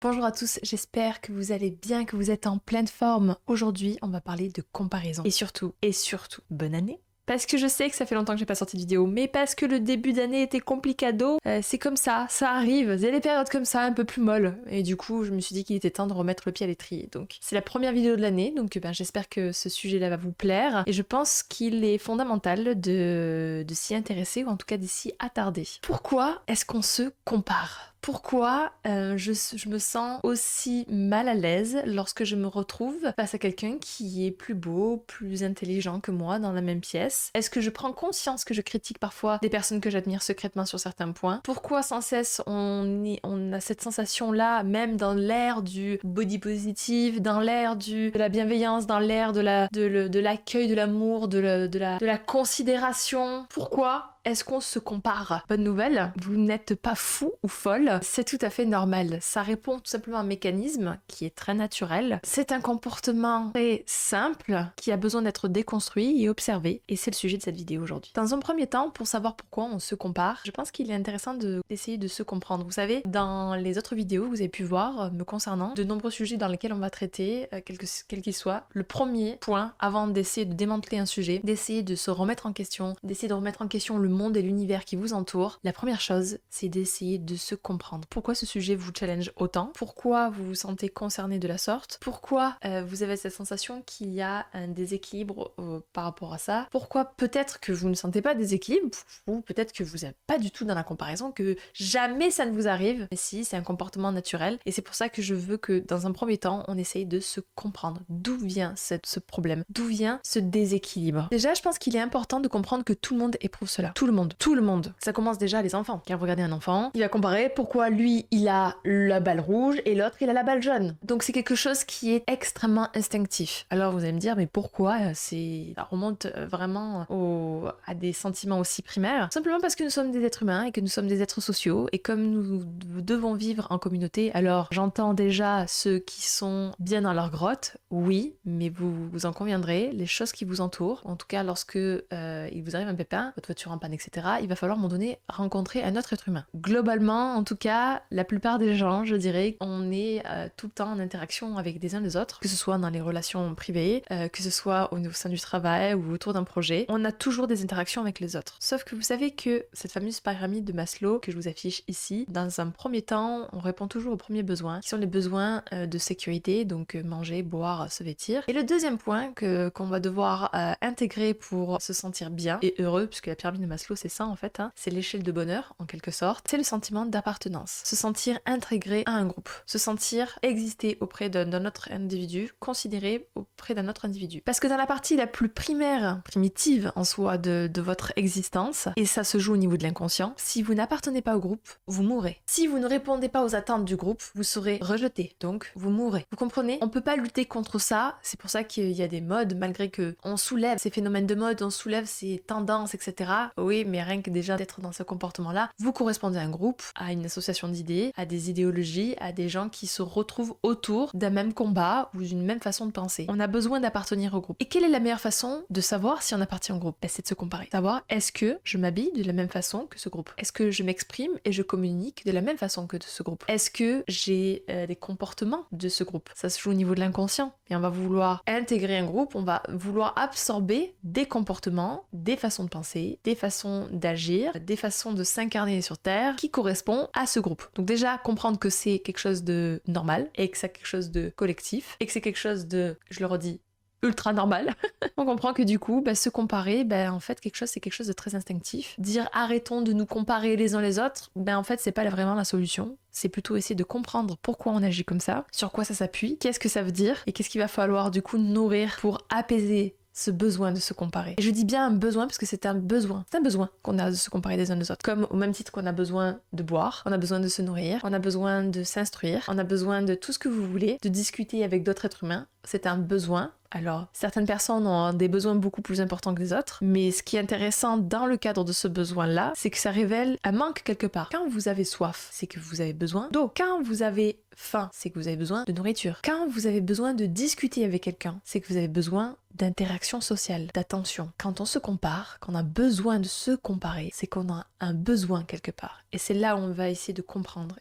Bonjour à tous, j'espère que vous allez bien, que vous êtes en pleine forme. Aujourd'hui, on va parler de comparaison. Et surtout, bonne année! Parce que je sais que ça fait longtemps que j'ai pas sorti de vidéo, mais parce que le début d'année était complicado, c'est comme ça arrive. Il y a des périodes comme ça, un peu plus molles. Et du coup, je me suis dit qu'il était temps de remettre le pied à l'étrier. Donc, c'est la première vidéo de l'année, donc j'espère que ce sujet-là va vous plaire. Et je pense qu'il est fondamental de s'y intéresser, ou en tout cas de s'y attarder. Pourquoi est-ce qu'on se compare ? Pourquoi je me sens aussi mal à l'aise lorsque je me retrouve face à quelqu'un qui est plus beau, plus intelligent que moi dans la même pièce? Est-ce que je prends conscience que je critique parfois des personnes que j'admire secrètement sur certains points? Pourquoi sans cesse on a cette sensation-là, même dans l'ère du body positive, dans l'ère de la bienveillance, dans l'ère de l'accueil, de l'amour, de la considération? Pourquoi est-ce qu'on se compare? Bonne nouvelle, vous n'êtes pas fou ou folle, c'est tout à fait normal. Ça répond tout simplement à un mécanisme qui est très naturel. C'est un comportement très simple qui a besoin d'être déconstruit et observé, et c'est le sujet de cette vidéo aujourd'hui. Dans un premier temps, pour savoir pourquoi on se compare, je pense qu'il est intéressant d'essayer de se comprendre. Vous savez, dans les autres vidéos que vous avez pu voir me concernant, de nombreux sujets dans lesquels on va traiter, quel qu'il soit, le premier point, avant d'essayer de démanteler un sujet, d'essayer de se remettre en question, d'essayer de remettre en question le monde et l'univers qui vous entoure, la première chose, c'est d'essayer de se comprendre. Pourquoi ce sujet vous challenge autant? Pourquoi vous vous sentez concerné de la sorte? Pourquoi vous avez cette sensation qu'il y a un déséquilibre par rapport à ça? Pourquoi peut-être que vous ne sentez pas de déséquilibre, ou peut-être que vous n'êtes pas du tout dans la comparaison, que jamais ça ne vous arrive? Mais si, c'est un comportement naturel, et c'est pour ça que je veux que dans un premier temps, on essaye de se comprendre. D'où vient ce problème? D'où vient ce déséquilibre? Déjà, je pense qu'il est important de comprendre que tout le monde éprouve cela. Tout le monde. Ça commence déjà les enfants. Car vous regardez un enfant, il va comparer pourquoi lui, il a la balle rouge et l'autre, il a la balle jaune. Donc c'est quelque chose qui est extrêmement instinctif. Alors vous allez me dire, mais pourquoi ça remonte vraiment à des sentiments aussi primaires? Simplement parce que nous sommes des êtres humains et que nous sommes des êtres sociaux, et comme nous devons vivre en communauté, alors j'entends déjà ceux qui sont bien dans leur grotte, oui, mais vous en conviendrez, les choses qui vous entourent, en tout cas lorsque il vous arrive un pépin, votre voiture en panne, etc., il va falloir à un moment donné rencontrer un autre être humain. Globalement, en tout cas, la plupart des gens, je dirais, on est tout le temps en interaction avec des uns des autres, que ce soit dans les relations privées, que ce soit au sein du travail ou autour d'un projet, on a toujours des interactions avec les autres. Sauf que vous savez que cette fameuse pyramide de Maslow que je vous affiche ici, dans un premier temps, on répond toujours aux premiers besoins, qui sont les besoins de sécurité, donc manger, boire, se vêtir. Et le deuxième point qu'on va devoir intégrer pour se sentir bien et heureux, puisque la pyramide de Maslow, c'est ça en fait, c'est l'échelle de bonheur en quelque sorte, c'est le sentiment d'appartenance, se sentir intégré à un groupe, se sentir exister auprès d'un autre individu, considéré auprès d'un autre individu. Parce que dans la partie la plus primaire, primitive en soi de votre existence, et ça se joue au niveau de l'inconscient, si vous n'appartenez pas au groupe, vous mourrez. Si vous ne répondez pas aux attentes du groupe, vous serez rejeté, donc vous mourrez. Vous comprenez? On peut pas lutter contre ça, c'est pour ça qu'il y a des modes, malgré que on soulève ces phénomènes de mode, on soulève ces tendances, etc. Oui, mais rien que déjà d'être dans ce comportement-là, vous correspondez à un groupe, à une association d'idées, à des idéologies, à des gens qui se retrouvent autour d'un même combat ou d'une même façon de penser. On a besoin d'appartenir au groupe. Et quelle est la meilleure façon de savoir si on appartient au groupe? C'est de se comparer. Savoir, est-ce que je m'habille de la même façon que ce groupe? Est-ce que je m'exprime et je communique de la même façon que de ce groupe? Est-ce que j'ai des comportements de ce groupe? Ça se joue au niveau de l'inconscient. Et on va vouloir intégrer un groupe, on va vouloir absorber des comportements, des façons de penser, des façons d'agir, des façons de s'incarner sur Terre qui correspondent à ce groupe. Donc déjà, comprendre que c'est quelque chose de normal et que c'est quelque chose de collectif et que c'est quelque chose de, je le redis, ultra normal. On comprend que du coup, se comparer, en fait, c'est quelque chose de très instinctif. Dire arrêtons de nous comparer les uns les autres, en fait, c'est pas vraiment la solution. C'est plutôt essayer de comprendre pourquoi on agit comme ça, sur quoi ça s'appuie, qu'est-ce que ça veut dire, et qu'est-ce qu'il va falloir du coup nourrir pour apaiser ce besoin de se comparer. Et je dis bien un besoin parce que c'est un besoin. C'est un besoin qu'on a de se comparer des uns des autres. Comme au même titre qu'on a besoin de boire, on a besoin de se nourrir, on a besoin de s'instruire, on a besoin de tout ce que vous voulez, de discuter avec d'autres êtres humains. c'est un besoin. Alors, certaines personnes ont des besoins beaucoup plus importants que les autres, mais ce qui est intéressant dans le cadre de ce besoin-là, c'est que ça révèle un manque quelque part. Quand vous avez soif, c'est que vous avez besoin d'eau. Quand vous avez faim, c'est que vous avez besoin de nourriture. Quand vous avez besoin de discuter avec quelqu'un, c'est que vous avez besoin d'interaction sociale, d'attention. Quand on se compare, quand on a besoin de se comparer, c'est qu'on a un besoin quelque part. Et c'est là où on va essayer de comprendre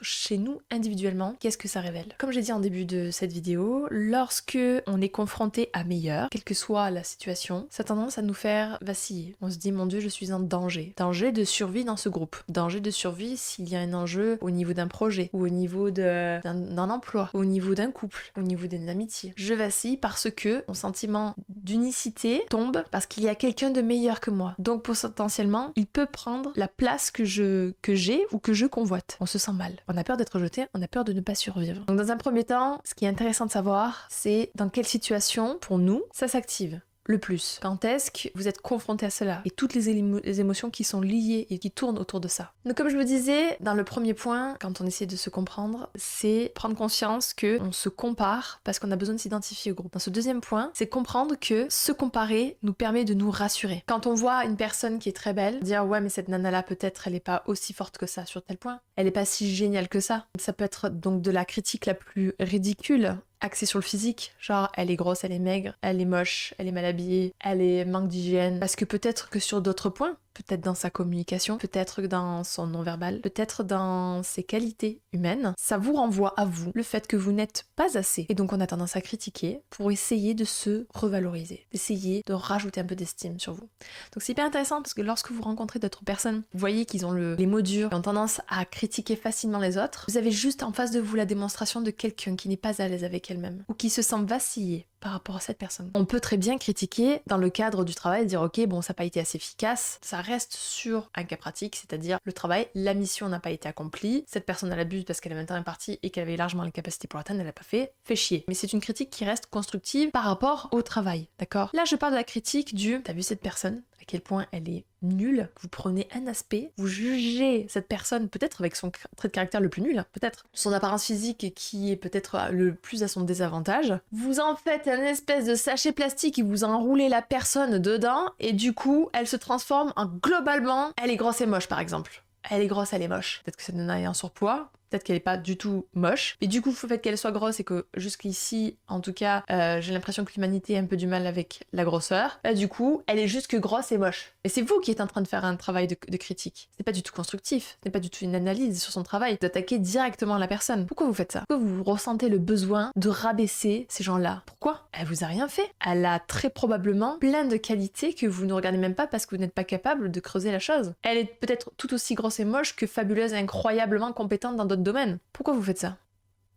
chez nous individuellement qu'est-ce que ça révèle. Comme j'ai dit en début de cette vidéo, lorsque on est confronté à meilleur, quelle que soit la situation, ça a tendance à nous faire vaciller. On se dit, mon Dieu, je suis en danger. Danger de survie dans ce groupe. Danger de survie s'il y a un enjeu au niveau d'un projet, ou au niveau d'un emploi, au niveau d'un couple, au niveau d'une amitié. Je vacille parce que mon sentiment d'unicité tombe parce qu'il y a quelqu'un de meilleur que moi. Donc potentiellement, il peut prendre la place que j'ai ou que je convoite. On se sent mal. On a peur d'être rejeté, on a peur de ne pas survivre. Donc dans un premier temps, ce qui est intéressant de savoir, c'est dans quelle situation, pour nous, ça s'active le plus. Quand est-ce que vous êtes confronté à cela et toutes les émotions qui sont liées et qui tournent autour de ça. Donc comme je vous disais, dans le premier point, quand on essaie de se comprendre, c'est prendre conscience que on se compare parce qu'on a besoin de s'identifier au groupe. Dans ce deuxième point, c'est comprendre que se comparer nous permet de nous rassurer. Quand on voit une personne qui est très belle, dire ouais mais cette nana-là peut-être elle est pas aussi forte que ça sur tel point, elle est pas si géniale que ça. Ça peut être donc de la critique la plus ridicule, axée sur le physique, genre elle est grosse, elle est maigre, elle est moche, elle est mal habillée, elle est manque d'hygiène, parce que peut-être que sur d'autres points, peut-être dans sa communication, peut-être dans son non-verbal, peut-être dans ses qualités humaines, ça vous renvoie à vous le fait que vous n'êtes pas assez. Et donc on a tendance à critiquer pour essayer de se revaloriser, d'essayer de rajouter un peu d'estime sur vous. Donc c'est hyper intéressant parce que lorsque vous rencontrez d'autres personnes, vous voyez qu'ils ont les mots durs, qui ont tendance à critiquer facilement les autres, vous avez juste en face de vous la démonstration de quelqu'un qui n'est pas à l'aise avec elle-même ou qui se sent vaciller par rapport à cette personne. On peut très bien critiquer dans le cadre du travail, dire ok bon ça n'a pas été assez efficace, ça reste sur un cas pratique, c'est-à-dire le travail, la mission n'a pas été accomplie, cette personne elle abuse parce qu'elle avait un temps imparti et qu'elle avait largement les capacités pour l'atteindre, elle l'a pas fait chier. Mais c'est une critique qui reste constructive par rapport au travail, d'accord? Là je parle de la critique du t'as vu cette personne, à quel point elle est nulle, vous prenez un aspect, vous jugez cette personne peut-être avec son trait de caractère le plus nul, peut-être son apparence physique qui est peut-être le plus à son désavantage, vous en faites un espèce de sachet plastique et vous enroulez la personne dedans et du coup elle se transforme en globalement elle est grosse et moche par exemple. Elle est grosse, elle est moche. Peut-être que cette nana est en surpoids, peut-être qu'elle est pas du tout moche, mais du coup le fait qu'elle soit grosse et que jusqu'ici, en tout cas, j'ai l'impression que l'humanité a un peu du mal avec la grosseur, là du coup, elle est juste que grosse et moche. Et c'est vous qui êtes en train de faire un travail de critique. C'est pas du tout constructif, c'est pas du tout une analyse sur son travail, d'attaquer directement la personne. Pourquoi vous faites ça? Pourquoi vous ressentez le besoin de rabaisser ces gens-là? Pourquoi? Elle vous a rien fait. Elle a très probablement plein de qualités que vous ne regardez même pas parce que vous n'êtes pas capable de creuser la chose. Elle est peut-être tout aussi grosse et moche que fabuleuse et incroyablement compétente dans d'autres domaines. Pourquoi vous faites ça?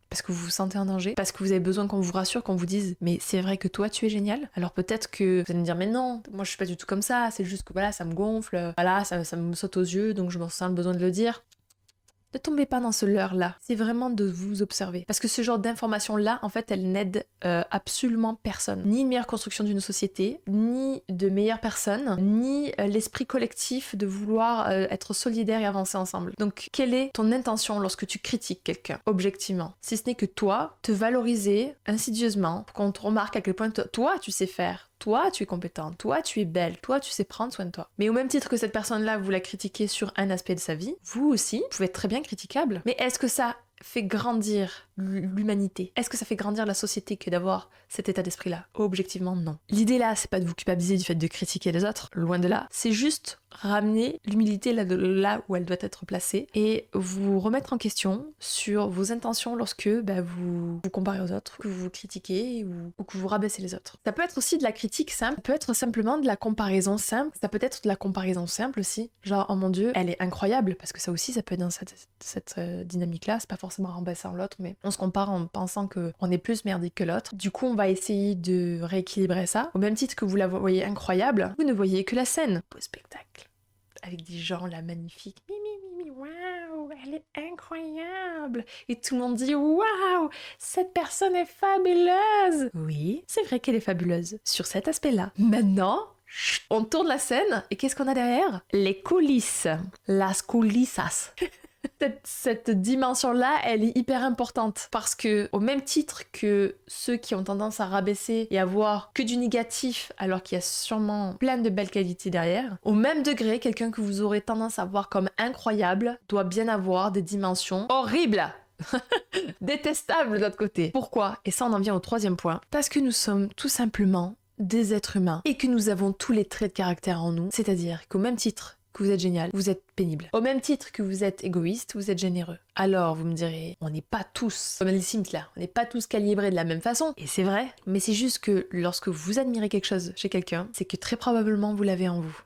Parce que vous vous sentez en danger? Parce que vous avez besoin qu'on vous rassure, qu'on vous dise mais c'est vrai que toi tu es génial? Alors peut-être que vous allez me dire mais non, moi je suis pas du tout comme ça, c'est juste que voilà ça me gonfle, voilà ça me saute aux yeux donc je me sens le besoin de le dire. Ne tombez pas dans ce leurre-là, c'est vraiment de vous observer. Parce que ce genre d'information-là, en fait, elle n'aide absolument personne. Ni une meilleure construction d'une société, ni de meilleures personnes, ni l'esprit collectif de vouloir être solidaire et avancer ensemble. Donc, quelle est ton intention lorsque tu critiques quelqu'un, objectivement? Si ce n'est que toi, te valoriser insidieusement, pour qu'on te remarque à quel point toi, tu sais faire. Toi, tu es compétente, toi, tu es belle, toi, tu sais prendre soin de toi. Mais au même titre que cette personne-là, vous la critiquez sur un aspect de sa vie, vous aussi, vous pouvez être très bien critiquable. Mais est-ce que ça fait grandir l'humanité? Est-ce que ça fait grandir la société que d'avoir cet état d'esprit-là? Objectivement, non. L'idée là, c'est pas de vous culpabiliser du fait de critiquer les autres, loin de là. C'est juste ramener l'humilité là où elle doit être placée et vous remettre en question sur vos intentions lorsque vous vous comparez aux autres, que vous vous critiquez ou que vous rabaissez les autres. Ça peut être aussi de la critique simple, ça peut être simplement de la comparaison simple, ça peut être de la comparaison simple aussi, genre oh mon dieu, elle est incroyable, parce que ça aussi ça peut être dans cette dynamique-là, c'est pas forcément remplaçant l'autre, mais on se compare en pensant qu'on est plus merdique que l'autre. Du coup, on va essayer de rééquilibrer ça. Au même titre que vous la voyez incroyable, vous ne voyez que la scène. Beau spectacle. Avec des gens là magnifiques. Waouh, elle est incroyable. Et tout le monde dit waouh, cette personne est fabuleuse. Oui, c'est vrai qu'elle est fabuleuse sur cet aspect-là. Maintenant, on tourne la scène et qu'est-ce qu'on a derrière? Les coulisses. Las coulisses. Cette dimension-là, elle est hyper importante parce que au même titre que ceux qui ont tendance à rabaisser et à voir que du négatif alors qu'il y a sûrement plein de belles qualités derrière, au même degré, quelqu'un que vous aurez tendance à voir comme incroyable doit bien avoir des dimensions horribles. Détestables de l'autre côté. Pourquoi? Et ça on en vient au troisième point. Parce que nous sommes tout simplement des êtres humains et que nous avons tous les traits de caractère en nous, c'est-à-dire qu'au même titre que vous êtes génial, vous êtes pénible. Au même titre que vous êtes égoïste, vous êtes généreux. Alors, vous me direz, on n'est pas tous comme les Sims là, on n'est pas tous calibrés de la même façon, et c'est vrai, mais c'est juste que lorsque vous admirez quelque chose chez quelqu'un, c'est que très probablement vous l'avez en vous.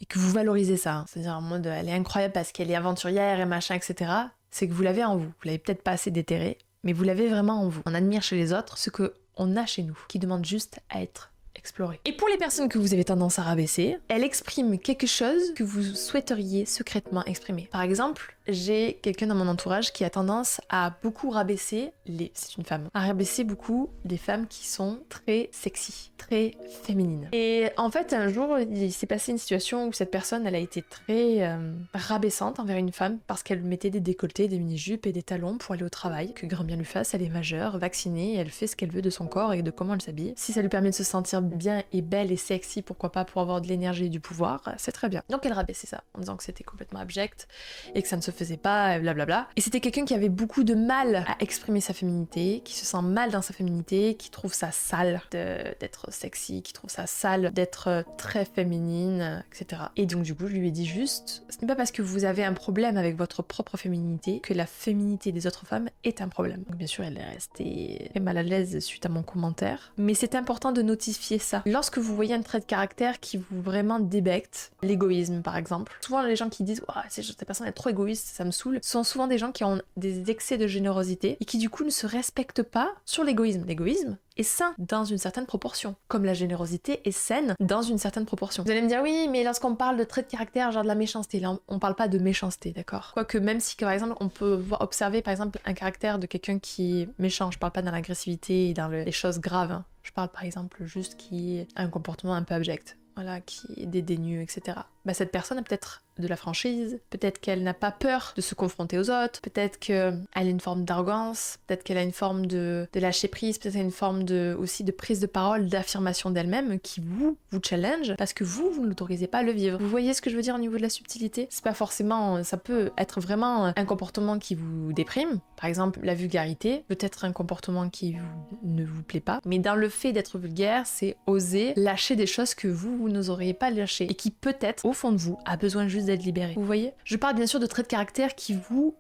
Et que vous valorisez ça, hein. C'est-à-dire en mode, elle est incroyable parce qu'elle est aventurière et machin, etc. C'est que vous l'avez en vous. Vous l'avez peut-être pas assez déterré, mais vous l'avez vraiment en vous. On admire chez les autres ce qu'on a chez nous, qui demande juste à être exploré. Et pour les personnes que vous avez tendance à rabaisser, elles expriment quelque chose que vous souhaiteriez secrètement exprimer. Par exemple, j'ai quelqu'un dans mon entourage qui a tendance à beaucoup rabaisser c'est une femme, à rabaisser beaucoup les femmes qui sont très sexy, très féminines. Et en fait, un jour, il s'est passé une situation où cette personne, elle a été très rabaissante envers une femme parce qu'elle mettait des décolletés, des mini-jupes et des talons pour aller au travail. Que grand bien lui fasse, elle est majeure, vaccinée, et elle fait ce qu'elle veut de son corps et de comment elle s'habille. Si ça lui permet de se sentir bien et belle et sexy, pourquoi pas, pour avoir de l'énergie et du pouvoir, c'est très bien. Donc elle rabaissait ça en disant que c'était complètement abject et que ça ne se faisait pas, blablabla. Et c'était quelqu'un qui avait beaucoup de mal à exprimer sa féminité, qui se sent mal dans sa féminité, qui trouve ça sale d'être sexy, qui trouve ça sale d'être très féminine, etc. Et donc du coup, je lui ai dit juste, ce n'est pas parce que vous avez un problème avec votre propre féminité que la féminité des autres femmes est un problème. Donc bien sûr, elle est restée très mal à l'aise suite à mon commentaire, mais c'est important de notifier ça. Lorsque vous voyez un trait de caractère qui vous vraiment débecte, l'égoïsme par exemple, souvent les gens qui disent oh, cette personne est trop égoïste, ça me saoule, sont souvent des gens qui ont des excès de générosité et qui du coup ne se respectent pas sur l'égoïsme. L'égoïsme est sain dans une certaine proportion, comme la générosité est saine dans une certaine proportion. Vous allez me dire oui, mais lorsqu'on parle de traits de caractère, genre de la méchanceté, là on parle pas de méchanceté, d'accord? Quoique même si par exemple on peut observer par exemple un caractère de quelqu'un qui est méchant, je parle pas dans l'agressivité et dans les choses graves, hein. Je parle par exemple juste qui a un comportement un peu abject, voilà, qui est dédaigneux, etc. Bah cette personne a peut-être de la franchise, peut-être qu'elle n'a pas peur de se confronter aux autres, peut-être qu'elle a une forme d'arrogance, peut-être qu'elle a une forme de lâcher prise, peut-être qu'elle a une forme aussi de prise de parole, d'affirmation d'elle-même qui vous challenge parce que vous ne l'autorisez pas à le vivre. Vous voyez ce que je veux dire au niveau de la subtilité? C'est pas forcément, ça peut être vraiment un comportement qui vous déprime, par exemple la vulgarité, peut-être un comportement qui ne vous plaît pas, mais dans le fait d'être vulgaire, c'est oser lâcher des choses que vous n'oseriez pas lâcher et qui peut-être, au fond de vous, a besoin juste d'être libéré. Vous voyez? Je parle bien sûr de traits de caractère qui vous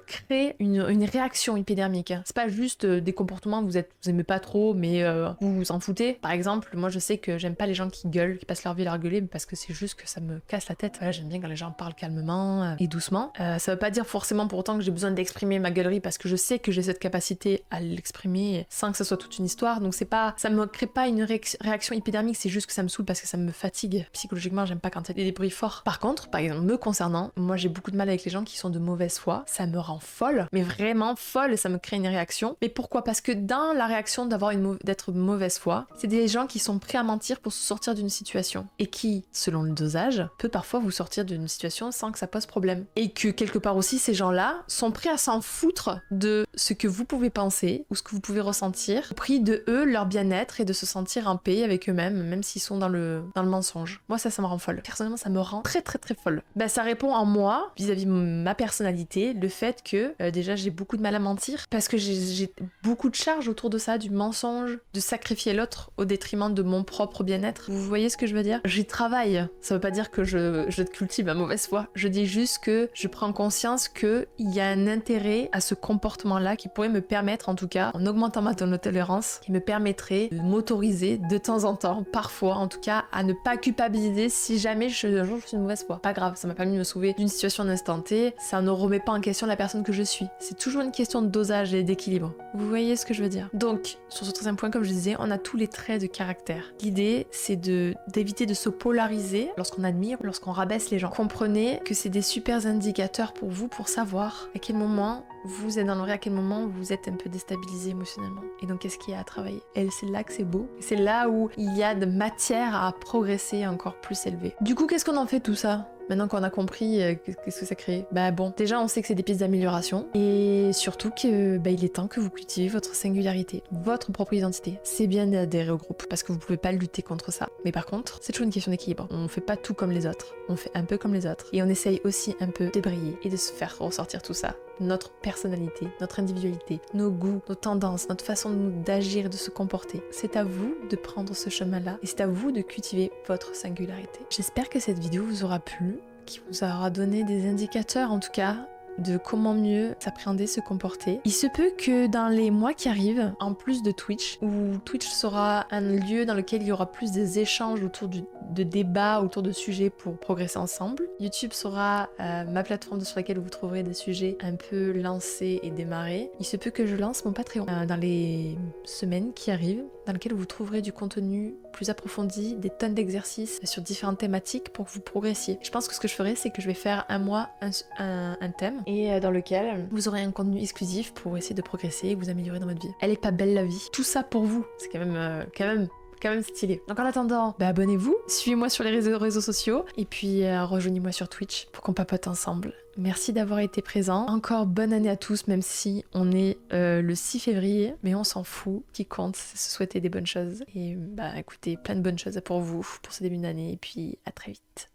créent une réaction épidermique. C'est pas juste des comportements que vous aimez pas trop, mais vous vous en foutez. Par exemple, moi je sais que j'aime pas les gens qui gueulent, qui passent leur vie à leur gueuler, parce que c'est juste que ça me casse la tête. Voilà, j'aime bien quand les gens parlent calmement et doucement. Ça veut pas dire forcément pour autant que j'ai besoin d'exprimer ma gueulerie, parce que je sais que j'ai cette capacité à l'exprimer sans que ça soit toute une histoire. Donc ça me crée pas une réaction épidermique, c'est juste que ça me saoule parce que ça me fatigue. Psychologiquement, j'aime pas quand il y a des bruits forts. Par contre, par exemple, me concernant, moi j'ai beaucoup de mal avec les gens qui sont de mauvaise foi, ça me rend folle, mais vraiment folle, ça me crée une réaction. Mais pourquoi? Parce que dans la réaction d'être mauvaise foi, c'est des gens qui sont prêts à mentir pour se sortir d'une situation et qui, selon le dosage, peut parfois vous sortir d'une situation sans que ça pose problème. Et que quelque part aussi, ces gens-là sont prêts à s'en foutre de ce que vous pouvez penser ou ce que vous pouvez ressentir, au prix de eux, leur bien-être et de se sentir en paix avec eux-mêmes, même s'ils sont dans le mensonge. Moi ça me rend folle. Personnellement, ça me rend très très très folle. Bah ça répond en moi, vis-à-vis de ma personnalité, le fait que déjà j'ai beaucoup de mal à mentir, parce que j'ai beaucoup de charges autour de ça, du mensonge, de sacrifier l'autre au détriment de mon propre bien-être. Vous voyez ce que je veux dire? J'y travaille. Ça veut pas dire que je cultive ma mauvaise foi. Je dis juste que je prends conscience qu'il y a un intérêt à ce comportement-là qui pourrait me permettre, en tout cas, en augmentant ma tolérance, qui me permettrait de m'autoriser de temps en temps, parfois en tout cas, à ne pas culpabiliser si jamais un jour je suis une mauvaise foi. Pas grave, ça m'a permis de me sauver d'une situation d'instant T, ça ne remet pas en question la personne que je suis. C'est toujours une question de dosage et d'équilibre. Vous voyez ce que je veux dire? Donc, sur ce troisième point, comme je disais, on a tous les traits de caractère. L'idée, c'est d'éviter de se polariser lorsqu'on admire, lorsqu'on rabaisse les gens. Comprenez que c'est des super indicateurs pour vous pour savoir à quel moment vous êtes dans le vrai, à quel moment vous êtes un peu déstabilisé émotionnellement. Et donc qu'est-ce qu'il y a à travailler? Et c'est là que c'est beau. C'est là où il y a de matière à progresser encore plus élevé. Du coup, qu'est-ce qu'on en fait tout ça? Maintenant qu'on a compris qu'est-ce que ça crée, bah bon, déjà on sait que c'est des pistes d'amélioration et surtout que il est temps que vous cultivez votre singularité, votre propre identité. C'est bien d'adhérer au groupe parce que vous pouvez pas lutter contre ça. Mais par contre, c'est toujours une question d'équilibre. On fait pas tout comme les autres, on fait un peu comme les autres et on essaye aussi un peu de briller et de se faire ressortir tout ça. Notre personnalité, notre individualité, nos goûts, nos tendances, notre façon d'agir et de se comporter. C'est à vous de prendre ce chemin-là et c'est à vous de cultiver votre singularité. J'espère que cette vidéo vous aura plu, qui vous aura donné des indicateurs en tout cas de comment mieux s'appréhender, se comporter. Il se peut que dans les mois qui arrivent, en plus de Twitch, où Twitch sera un lieu dans lequel il y aura plus des échanges autour de débats, autour de sujets pour progresser ensemble. YouTube sera ma plateforme sur laquelle vous trouverez des sujets un peu lancés et démarrés. Il se peut que je lance mon Patreon dans les semaines qui arrivent, dans lequel vous trouverez du contenu plus approfondi, des tonnes d'exercices sur différentes thématiques pour que vous progressiez. Je pense que ce que je ferai, c'est que je vais faire un mois un thème et dans lequel vous aurez un contenu exclusif pour essayer de progresser et vous améliorer dans votre vie. Elle est pas belle la vie. Tout ça pour vous. C'est quand même stylé. Donc en attendant, abonnez-vous, suivez-moi sur les réseaux sociaux et puis rejoignez-moi sur Twitch pour qu'on papote ensemble. Merci d'avoir été présent. Encore bonne année à tous, même si on est le 6 février, mais on s'en fout. Ce qui compte, c'est se souhaiter des bonnes choses. Et écoutez, plein de bonnes choses pour vous, pour ce début d'année, et puis à très vite.